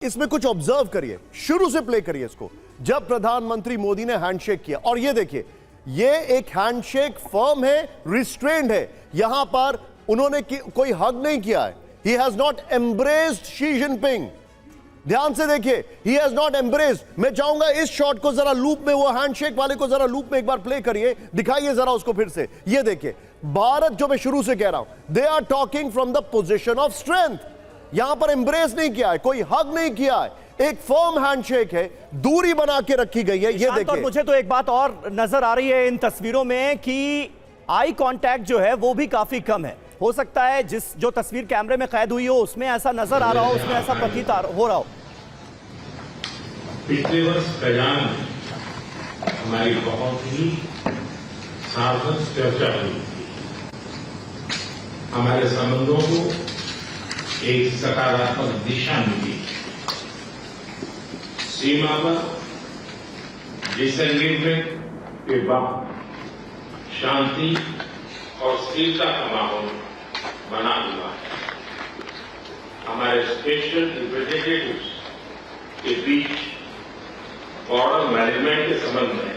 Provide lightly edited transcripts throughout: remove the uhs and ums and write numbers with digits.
इसमें कुछ ऑब्जर्व करिए, शुरू से प्ले करिए इसको। जब प्रधानमंत्री मोदी ने हैंडशेक किया, और ये देखिए, ये एक हैंडशेक फर्म है, रिस्ट्रेंड है। यहां पर उन्होंने कोई हग नहीं किया है। He has not embraced Xi Jinping. ध्यान से देखिए, ही हैज नॉट एम्ब्रेस्ड। मैं चाहूंगा इस शॉट को जरा लूप में, वो हैंडशेक वाले को जरा लूप में एक बार प्ले करिए, दिखाइए जरा उसको फिर से। ये देखिए, भारत, जो मैं शुरू से कह रहा हूं, they are talking from the position of strength. यहां पर एम्ब्रेस नहीं किया है, कोई हग नहीं किया है, एक फर्म हैंडशेक है, दूरी बना के रखी गई है। ये देखिए, मुझे तो एक बात और नजर आ रही है इन तस्वीरों में कि आई कांटेक्ट जो है वो भी काफी कम है। हो सकता है जो तस्वीर कैमरे में कैद हुई हो उसमें ऐसा नजर आ रहा हो, उसमें ऐसा प्रतीत हो रहा हो। पिछले वर्ष कल्याण में हमारी बहुत ही सार्थक चर्चा हुई थी। हमारे संबंधों को एक सकारात्मक दिशा मिली। सीमा पर डिसएंगेजमेंट के बाद शांति और स्थिरता का माहौल बना हुआ है। हमारे स्पेशल रिप्रेजेंटेटिव्स के बीच बॉर्डर मैनेजमेंट के संबंध में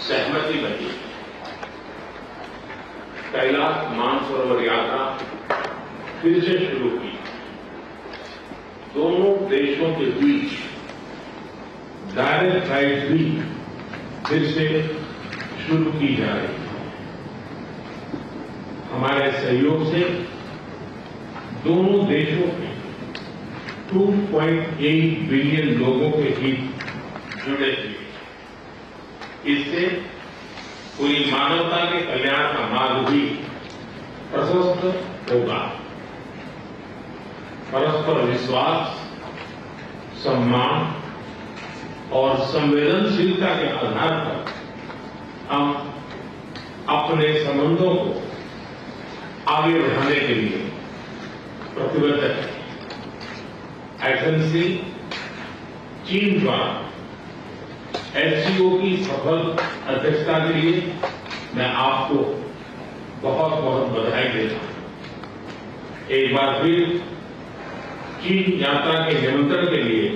सहमति बनी। कैलाश मानसरोवर यात्रा फिर से शुरू की। दोनों देशों के बीच डायरेक्ट फ्लाइट भी फिर से शुरू की जा रही है। हमारे सहयोग से दोनों देशों के 2.8 बिलियन लोगों के हित जुड़े हुए। इससे पूरी मानवता के कल्याण का मार्ग भी प्रशस्त होगा। परस्पर विश्वास, सम्मान और संवेदनशीलता के आधार पर हम अपने संबंधों को आगे बढ़ाने के लिए प्रतिबद्ध हैं। एथेंस चीन द्वारा एससीओ की सफल अध्यक्षता के लिए मैं आपको बहुत बहुत बधाई देता हूं। एक बार फिर चीन यात्रा के निमंत्रण के लिए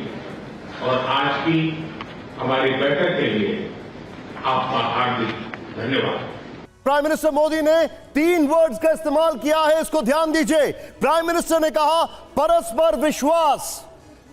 और आज की हमारी बैठक के लिए आपका हार्दिक धन्यवाद। प्राइम मिनिस्टर मोदी ने 3 वर्ड्स का इस्तेमाल किया है, इसको ध्यान दीजिए। प्राइम मिनिस्टर ने कहा परस्पर विश्वास,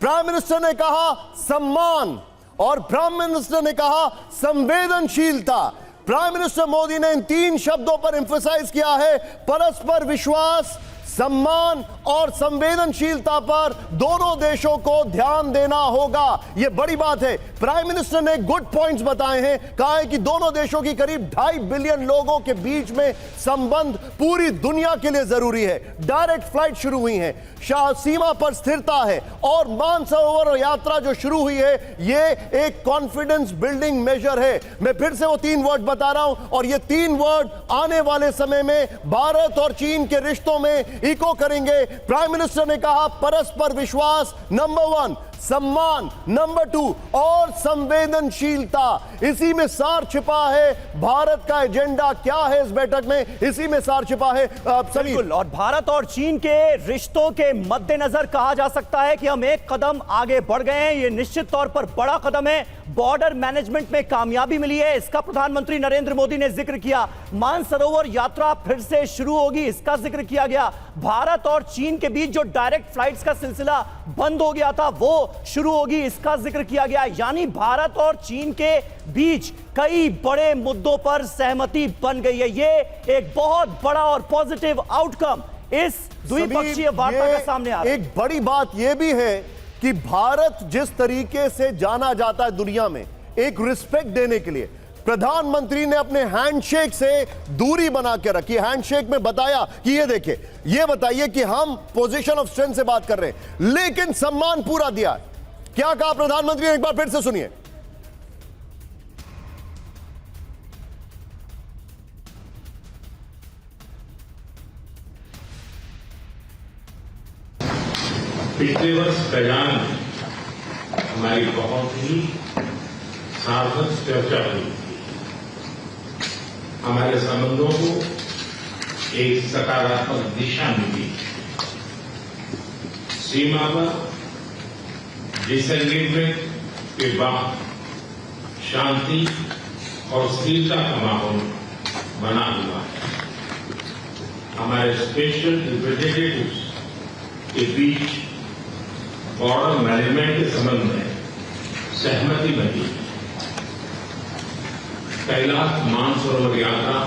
प्राइम मिनिस्टर ने कहा सम्मान, और प्राइम मिनिस्टर ने कहा संवेदनशीलता। प्राइम मिनिस्टर मोदी ने इन 3 शब्दों पर एम्फसाइज किया है, परस्पर विश्वास, सम्मान और संवेदनशीलता पर दोनों देशों को ध्यान देना होगा। यह बड़ी बात है। प्राइम मिनिस्टर ने गुड पॉइंट्स बताए हैं, कहा है कि दोनों देशों की करीब 2.5 बिलियन लोगों के बीच में संबंध पूरी दुनिया के लिए जरूरी है। डायरेक्ट फ्लाइट शुरू हुई है, सीमा पर स्थिरता है, और मानसरोवर यात्रा जो शुरू हुई है, यह एक कॉन्फिडेंस बिल्डिंग मेजर है। मैं फिर से वो 3 वर्ड बता रहा हूं, और ये 3 वर्ड आने वाले समय में भारत और चीन के रिश्तों में इको करेंगे। प्राइम मिनिस्टर ने कहा परस्पर विश्वास नंबर 1, सम्मान नंबर 2 और संवेदनशीलता। इसी में सार छिपा है। भारत का एजेंडा क्या है इस बैठक में, इसी में सार छिपा है। बिल्कुल, और भारत और चीन के रिश्तों के मद्देनजर कहा जा सकता है कि हम एक कदम आगे बढ़ गए हैं। यह निश्चित तौर पर बड़ा कदम है। बॉर्डर मैनेजमेंट में कामयाबी मिली है, इसका प्रधानमंत्री नरेंद्र मोदी ने जिक्र किया। मानसरोवर यात्रा फिर से शुरू होगी, इसका जिक्र किया गया। भारत और चीन के बीच जो डायरेक्ट फ्लाइट्स का सिलसिला बंद हो गया था वो शुरू होगी, इसका जिक्र किया गया। यानी भारत और चीन के बीच कई बड़े मुद्दों पर सहमति बन गई है। ये एक बहुत बड़ा और पॉजिटिव आउटकम इस द्विपक्षीय वार्ता का सामने आ रहा है। एक बड़ी बात यह भी है कि भारत जिस तरीके से जाना जाता है दुनिया में एक रिस्पेक्ट देने के लिए, प्रधानमंत्री ने अपने हैंडशेक से दूरी बना के रखी। हैंडशेक में बताया कि ये देखिए, ये बताइए कि हम पोजीशन ऑफ स्ट्रेंथ से बात कर रहे हैं, लेकिन सम्मान पूरा दिया। क्या कहा प्रधानमंत्री ने, एक बार फिर से सुनिए। पिछले वर्ष कल्याण में हमारी बहुत ही सार्थक चर्चा हुई थी। हमारे संबंधों को एक सकारात्मक दिशा मिली। सीमा पर डिसएंगेजमेंट के बाद शांति और स्थिरता का माहौल बना हुआ है। हमारे स्पेशल रिप्रेजेंटेटिव्स के बीच बॉर्डर मैनेजमेंट के संबंध में सहमति बनी। कैलाश मानसरोवर यात्रा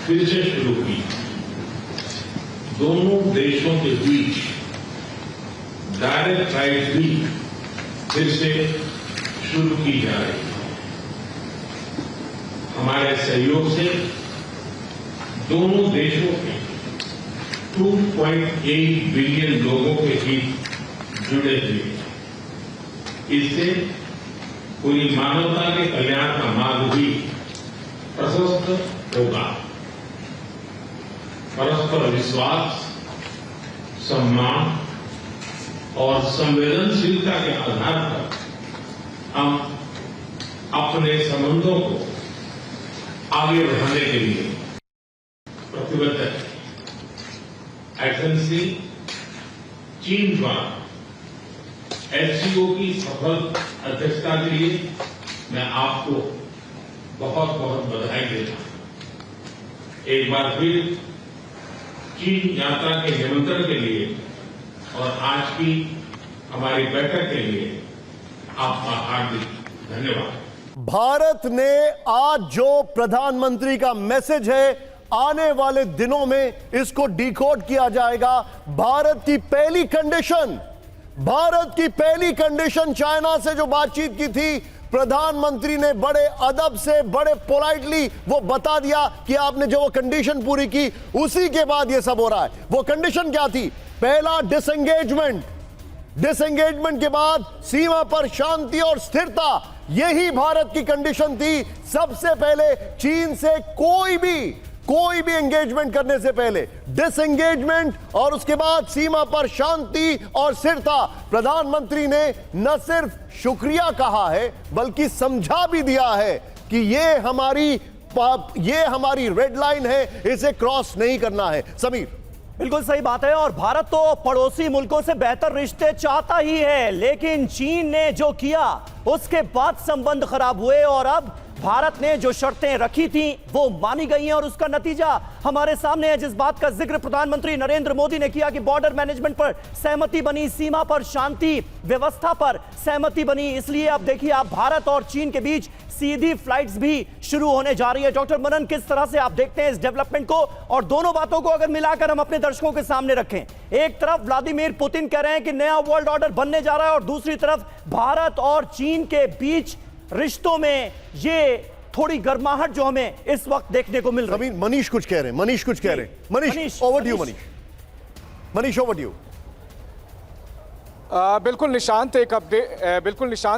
फिर से शुरू की। दोनों देशों के बीच डायरेक्ट फ्लाइट भी फिर से शुरू की जा रही है। हमारे सहयोग से दोनों देशों के 2.8 बिलियन लोगों के हित जुड़े हुए हैं। इससे पूरी मानवता के कल्याण का मार्ग भी प्रशस्त होगा। परस्पर विश्वास, सम्मान और संवेदनशीलता के आधार पर हम अपने संबंधों को आगे बढ़ाने के लिए प्रतिबद्ध है। एक्सेलेंसी, चीन द्वारा एचसीओ की सफल अध्यक्षता के लिए मैं आपको बहुत बहुत बधाई देता हूं। एक बार फिर चीन यात्रा के निमंत्रण के लिए और आज की हमारी बैठक के लिए आपका हार्दिक धन्यवाद। भारत ने आज जो प्रधानमंत्री का मैसेज है, आने वाले दिनों में इसको डिकोड किया जाएगा। भारत की पहली कंडीशन चाइना से जो बातचीत की थी, प्रधानमंत्री ने बड़े अदब से, बड़े पोलाइटली वो बता दिया कि आपने जो वो कंडीशन पूरी की, उसी के बाद ये सब हो रहा है। वो कंडीशन क्या थी? पहला, डिसएंगेजमेंट के बाद सीमा पर शांति और स्थिरता, यही भारत की कंडीशन थी। सबसे पहले चीन से कोई भी एंगेजमेंट करने से पहले डिसएंगेजमेंट, और उसके बाद सीमा पर शांति और स्थिरता। प्रधानमंत्री ने न सिर्फ शुक्रिया कहा है बल्कि समझा भी दिया है कि ये हमारी रेड लाइन है, इसे क्रॉस नहीं करना है। समीर, बिल्कुल सही बात है। और भारत तो पड़ोसी मुल्कों से बेहतर रिश्ते चाहता ही है, लेकिन चीन ने जो किया उसके बाद संबंध खराब हुए और अब भारत ने जो शर्तें रखी थी वो मानी गई हैं और उसका नतीजा हमारे सामने है। जिस बात का जिक्र प्रधानमंत्री नरेंद्र मोदी ने किया कि बॉर्डर मैनेजमेंट पर सहमति बनी, सीमा पर शांति व्यवस्था पर सहमति बनी, इसलिए अब देखिए आप भारत और चीन के बीच सीधी फ्लाइट्स भी शुरू होने जा रही है। डॉक्टर मनन, किस तरह से आप देखते हैं इस डेवलपमेंट को? और दोनों बातों को अगर मिलाकर हम अपने दर्शकों के सामने रखें, एक तरफ व्लादिमीर पुतिन कह रहे हैं कि नया वर्ल्ड ऑर्डर बनने जा रहा है और दूसरी तरफ भारत और चीन के बीच रिश्तों में ये थोड़ी गर्माहट जो हमें इस वक्त देखने को मिल रही है। मनीष कुछ कह रहे हैं। Manish, over to you. Manish, over to you. बिल्कुल निशांत,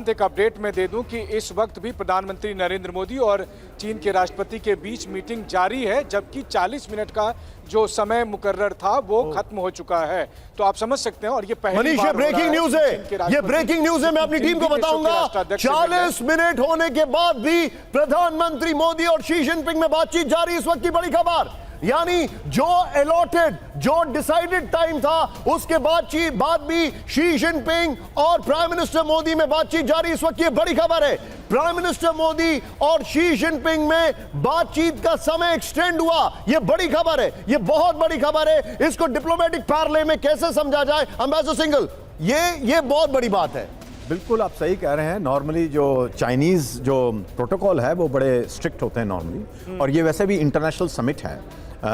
एक अपडेट मैं दे दूं कि इस वक्त भी प्रधानमंत्री नरेंद्र मोदी और चीन के राष्ट्रपति के बीच मीटिंग जारी है, जबकि 40 मिनट का जो समय मुकर्रर था वो खत्म हो चुका है। तो आप समझ सकते हैं। और ये पहली बार ब्रेकिंग न्यूज है, ये ब्रेकिंग न्यूज है। मैं अपनी टीम को बताऊंगा, 40 मिनट होने के बाद भी प्रधानमंत्री मोदी और शी जिनपिंग में बातचीत जारी। इस वक्त की बड़ी खबर, यानी जो अलॉटेड, जो डिसाइडेड टाइम था, उसके बाद भी शी जिनपिंग और प्राइम मिनिस्टर मोदी में बातचीत जारी। इस वक्त ये बड़ी खबर है, प्राइम मिनिस्टर मोदी और शी जिनपिंग में बातचीत का समय एक्सटेंड हुआ। ये बड़ी खबर है, ये बहुत बड़ी खबर है। इसको डिप्लोमेटिक पैरले में कैसे समझा जाए? एम्बेसडर सिंघल, ये बहुत बड़ी बात है। बिल्कुल आप सही कह रहे हैं। नॉर्मली जो चाइनीज़ जो प्रोटोकॉल है वो बड़े स्ट्रिक्ट होते हैं नॉर्मली, और ये वैसे भी इंटरनेशनल समिट है,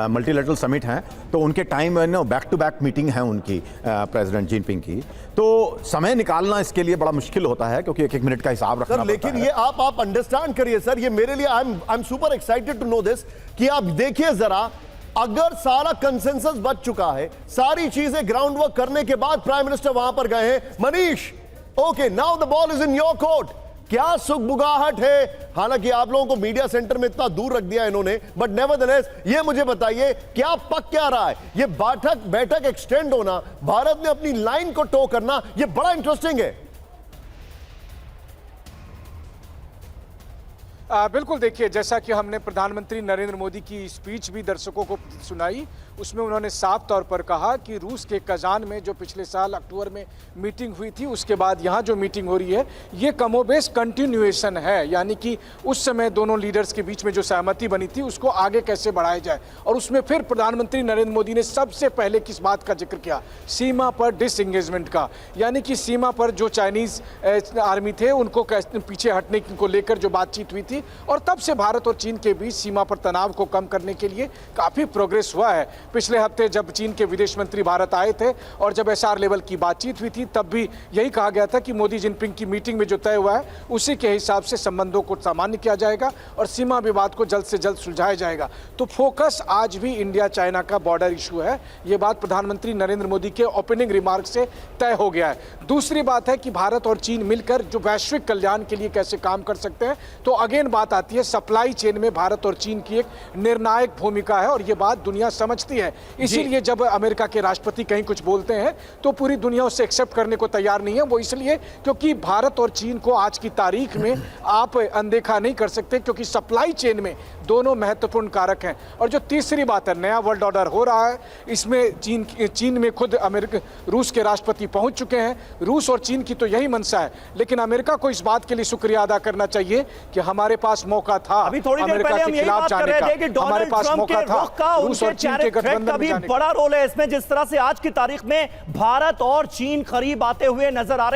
मल्टीलेटरल समिट है, तो उनके time back to back meeting है उनकी प्रेसिडेंट जिनपिंग की, तो समय निकालना इसके लिए बड़ा मुश्किल होता है क्योंकि एक मिनट का हिसाब रखना पड़ता है। लेकिन ये आप अंडरस्टैंड करिए सर, ये मेरे लिए I am super excited to know this कि आप देखिए जरा, अगर सारा कंसेंसस बच चुका है, सारी चीजें ग्राउंड वर्क करने के बाद प्राइम मिनिस्टर वहां पर गए हैं। Manish, okay, now the ball is in your court. क्या सुगबुगाहट है? हालांकि आप लोगों को मीडिया सेंटर में इतना दूर रख दिया इन्होंने, बट नेवरदलेस ये मुझे बताइए क्या पक क्या रहा है? ये बैठक एक्सटेंड होना, भारत ने अपनी लाइन को टो करना, ये बड़ा इंटरेस्टिंग है। बिल्कुल, देखिए जैसा कि हमने प्रधानमंत्री नरेंद्र मोदी की स्पीच भी दर्शकों को सुनाई, उसमें उन्होंने साफ तौर पर कहा कि रूस के कजान में जो पिछले साल अक्टूबर में मीटिंग हुई थी, उसके बाद यहाँ जो मीटिंग हो रही है ये कमोबेश कंटिन्यूएशन है, यानी कि उस समय दोनों लीडर्स के बीच में जो सहमति बनी थी उसको आगे कैसे बढ़ाया जाए। और उसमें फिर प्रधानमंत्री नरेंद्र मोदी ने सबसे पहले किस बात का जिक्र किया? सीमा पर डिसएंगेजमेंट का, यानी कि सीमा पर जो चाइनीज आर्मी थे उनको पीछे हटने को लेकर जो बातचीत हुई थी, और तब से भारत और चीन के बीच सीमा पर तनाव को कम करने के लिए काफी प्रोग्रेस हुआ है। पिछले हफ्ते जब चीन के विदेश मंत्री भारत आए थे और जब एसआर लेवल की बातचीत हुई थी, तब भी यही कहा गया था कि मोदी जिनपिंग की मीटिंग में जो तय हुआ है उसी के हिसाब से संबंधों को सामान्य किया जाएगा और सीमा विवाद को जल्द से जल्द सुलझाया जाएगा। तो फोकस आज भी इंडिया चाइना का बॉर्डर इशू है, ये बात प्रधानमंत्री नरेंद्र मोदी के ओपनिंग रिमार्क से तय हो गया है। दूसरी बात है कि भारत और चीन मिलकर जो वैश्विक कल्याण के लिए कैसे काम कर सकते हैं, तो अगेन बात आती है सप्लाई चेन में भारत और चीन की एक निर्णायक भूमिका है और ये बात दुनिया समझती है। इसीलिए जब अमेरिका के राष्ट्रपति कहीं कुछ बोलते हैं तो पूरी दुनिया उससे एक्सेप्ट करने को तैयार नहीं है। वो इसलिए क्योंकि भारत और चीन को आज की तारीख में आप अनदेखा नहीं कर सकते, क्योंकि सप्लाई चेन में दोनों महत्वपूर्ण कारक हैं। और जो तीसरी बात है, नया वर्ल्ड ऑर्डर हो रहा है, इसमें चीन में खुद रूस के राष्ट्रपति पहुंच चुके हैं। रूस और चीन की तो यही मंशा है, लेकिन अमेरिका को इस बात के लिए शुक्रिया अदा करना चाहिए कि हमारे पास मौका था अभी थोड़ी देर अमेरिका पहले हम के यही खिलाफ बात कर जाने रहे का, थे कि हमारे डोनाल्ड पास ट्रंप मौका के था रुख का रूस और उनके चीन के टैरिफ थ्रेट गठबंधन का भी में जाने का। बड़ा रोल है इसमें, जिस तरह से आज की तारीख में भारत और चीन करीब आते हुए नजर आ रहे हैं।